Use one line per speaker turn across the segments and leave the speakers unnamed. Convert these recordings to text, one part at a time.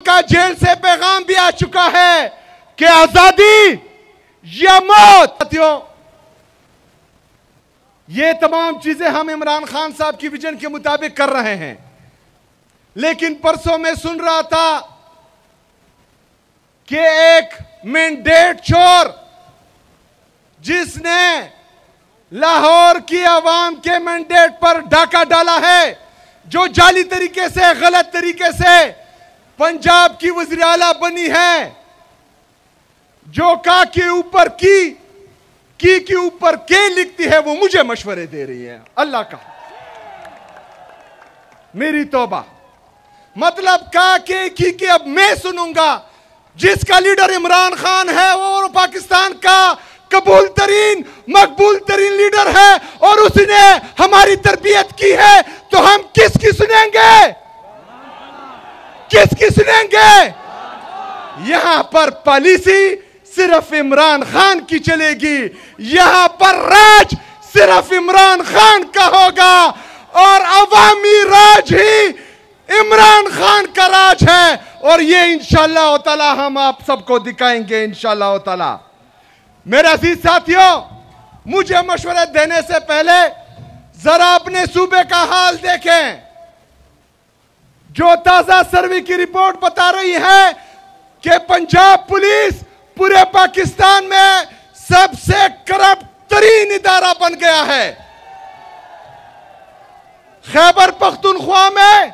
का जेल से पैगाम भी आ चुका है कि आजादी या मौत। साथियों, ये तमाम चीजें हम इमरान खान साहब की विजन के मुताबिक कर रहे हैं, लेकिन परसों में सुन रहा था कि एक मैंडेट चोर जिसने लाहौर की आवाम के मैंडेट पर डाका डाला है, जो जाली तरीके से, गलत तरीके से पंजाब की वज़ीर आला बनी है, जो का के ऊपर की के ऊपर के लिखती है, वो मुझे मशवरे दे रही है। अल्लाह का मेरी तौबा, मतलब का के अब मैं सुनूंगा। जिसका लीडर इमरान खान है वो पाकिस्तान का कबूल तरीन, मकबूल तरीन लीडर है और उसने हमारी तरबियत की है, तो हम किसकी सुनेंगे? किसकी सुनेंगे? यहां पर पॉलिसी सिर्फ इमरान खान की चलेगी, यहां पर राज सिर्फ इमरान खान का होगा और अवामी राज ही इमरान खान का राज है। और ये इंशाअल्लाह ताला हम आप सबको दिखाएंगे इंशाअल्लाह ताला। मेरे अजीज साथियों, मुझे मशवरे देने से पहले जरा अपने सूबे का हाल देखें। जो ताजा सर्वे की रिपोर्ट बता रही है कि पंजाब पुलिस पूरे पाकिस्तान में सबसे करप्ट तरीन इदारा बन गया है। खैबर पख्तूनख्वा में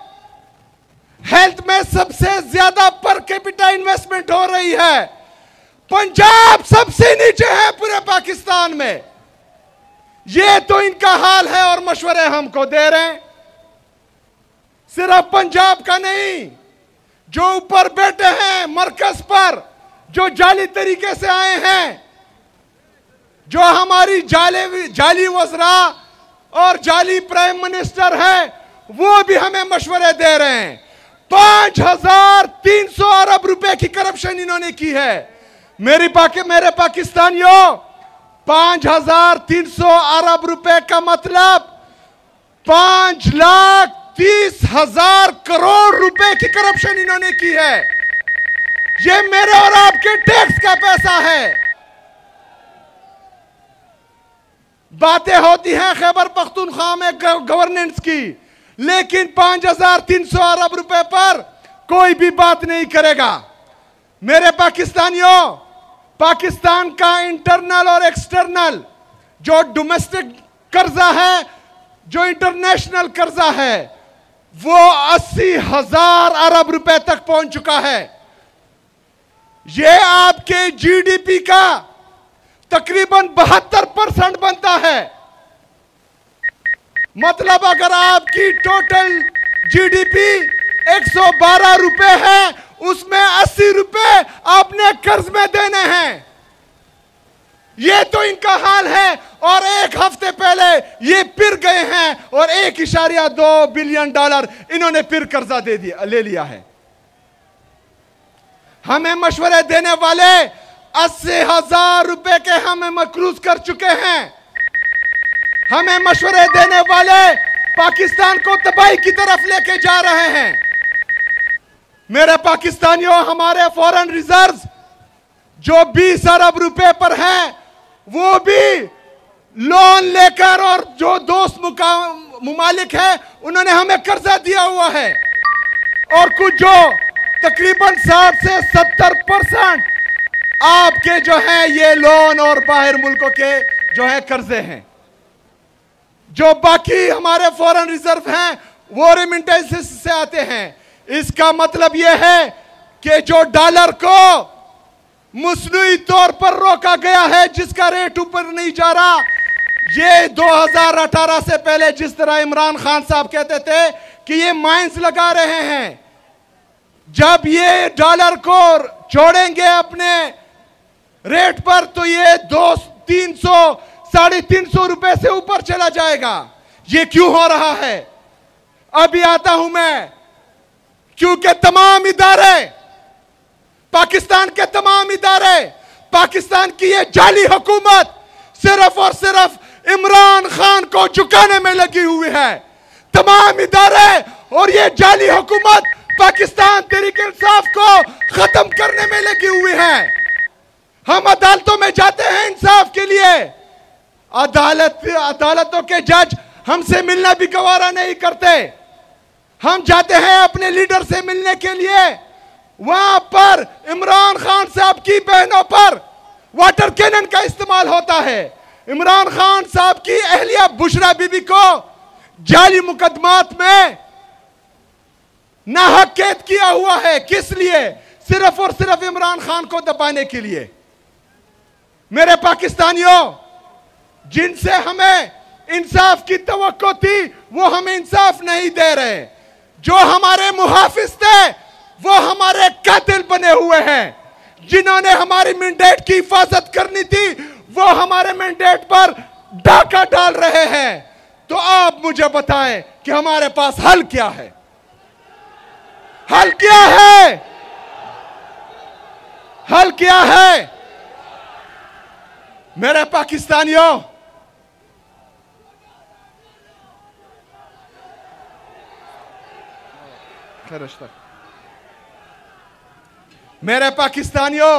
हेल्थ में सबसे ज्यादा पर कैपिटा इन्वेस्टमेंट हो रही है। पंजाब सबसे नीचे है पूरे पाकिस्तान में। ये तो इनका हाल है और मशवरे हमको दे रहे हैं। सिर्फ पंजाब का नहीं, जो ऊपर बैठे हैं मरकज पर, जो जाली तरीके से आए हैं, जो हमारी जाली वज़रा और जाली प्राइम मिनिस्टर है, वो भी हमें मशवरे दे रहे हैं। 5300 अरब रुपए की करप्शन इन्होंने की है। मेरे पाकिस्तानियों, 5300 अरब रुपए का मतलब 5,30,000 करोड़ रुपए की करप्शन इन्होंने की है। ये मेरे और आपके टैक्स का पैसा है। बातें होती हैं खैबर पख्तूनख्वा में गवर्नेंस की, लेकिन 5300 अरब रुपए पर कोई भी बात नहीं करेगा। मेरे पाकिस्तानियों, पाकिस्तान का इंटरनल और एक्सटर्नल जो डोमेस्टिक कर्जा है, जो इंटरनेशनल कर्जा है, वो 80,000 अरब रुपए तक पहुंच चुका है। ये आपके जीडीपी का तकरीबन 72% बनता है। मतलब अगर आपकी टोटल जीडीपी 112 रुपए है, उसमें 80 रुपए आपने कर्ज में देने हैं। ये तो इनका हाल है। और एक हफ्ते पहले ये फिर गए हैं और 1.2 बिलियन डॉलर इन्होंने फिर कर्जा ले लिया है। हमें मशवरे देने वाले 80,000 रुपए के हमें मकरूज कर चुके हैं। हमें मशवरे देने वाले पाकिस्तान को तबाही की तरफ लेके जा रहे हैं। मेरे पाकिस्तानियों, हमारे फॉरेन रिजर्व जो 20 अरब रुपए पर हैं, वो भी लोन लेकर, और जो दोस्त मुमालिक है उन्होंने हमें कर्जा दिया हुआ है। और कुछ जो तकरीबन 60 से 70% आपके जो है ये लोन और बाहर मुल्कों के जो है कर्जे हैं। जो बाकी हमारे फॉरेन रिजर्व हैं वो रेमिटेंसेस से आते हैं। इसका मतलब यह है कि जो डॉलर को मुस्नुई तौर पर रोका गया है, जिसका रेट ऊपर नहीं जा रहा, ये 2018 से पहले जिस तरह इमरान खान साहब कहते थे कि ये माइंस लगा रहे हैं, जब ये डॉलर को छोड़ेंगे अपने रेट पर तो ये 200-300, 350 रुपए से ऊपर चला जाएगा। ये क्यों हो रहा है? अभी आता हूं मैं। क्योंकि तमाम इदारे, पाकिस्तान के तमाम इदारे, पाकिस्तान की ये जाली हुकूमत सिर्फ और सिर्फ इमरान खान को झुकाने में लगी हुई है। तमाम इदारे और ये जाली हुकूमत पाकिस्तान तहरीक इंसाफ को खत्म करने में लगी हुई है। हम अदालतों में जाते हैं इंसाफ के लिए, अदालतों के जज हमसे मिलना भी गवारा नहीं करते। हम जाते हैं अपने लीडर से मिलने के लिए, वहां पर इमरान खान साहब की बहनों पर वाटर कैनन का इस्तेमाल होता है। इमरान खान साहब की अहलिया बुशरा बीबी को जाली मुकदमात में नाहक कैद किया हुआ है। किस लिए? सिर्फ और सिर्फ इमरान खान को दबाने के लिए। मेरे पाकिस्तानियों, जिनसे हमें इंसाफ की तवक्को थी वो हमें इंसाफ नहीं दे रहे। जो हमारे मुहाफिज थे वो हमारे कातिल बने हुए हैं। जिन्होंने हमारी मैंडेट की हिफाजत करनी थी वो हमारे मैंडेट पर डाका डाल रहे हैं। तो आप मुझे बताएं कि हमारे पास हल क्या है? हल क्या है? हल क्या है? मेरे पाकिस्तानियों, मेरे पाकिस्तानियों,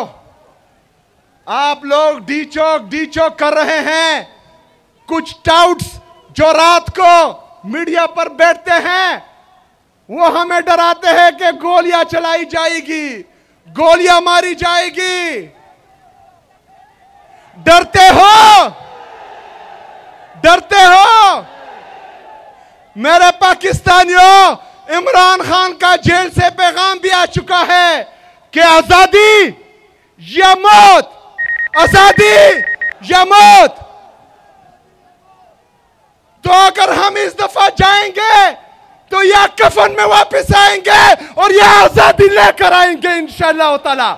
आप लोग डी चौक कर रहे हैं। कुछ टाउट्स जो रात को मीडिया पर बैठते हैं वो हमें डराते हैं कि गोलियां चलाई जाएगी, गोलियां मारी जाएगी। डरते हो? डरते हो? मेरे पाकिस्तानियों, इमरान खान का जेल से पैगाम भी आ चुका है कि आजादी या मौत, आजादी या मौत। तो अगर हम इस दफा जाएंगे तो या कफन में वापस आएंगे और या आजादी लेकर आएंगे इंशाअल्लाह ताला।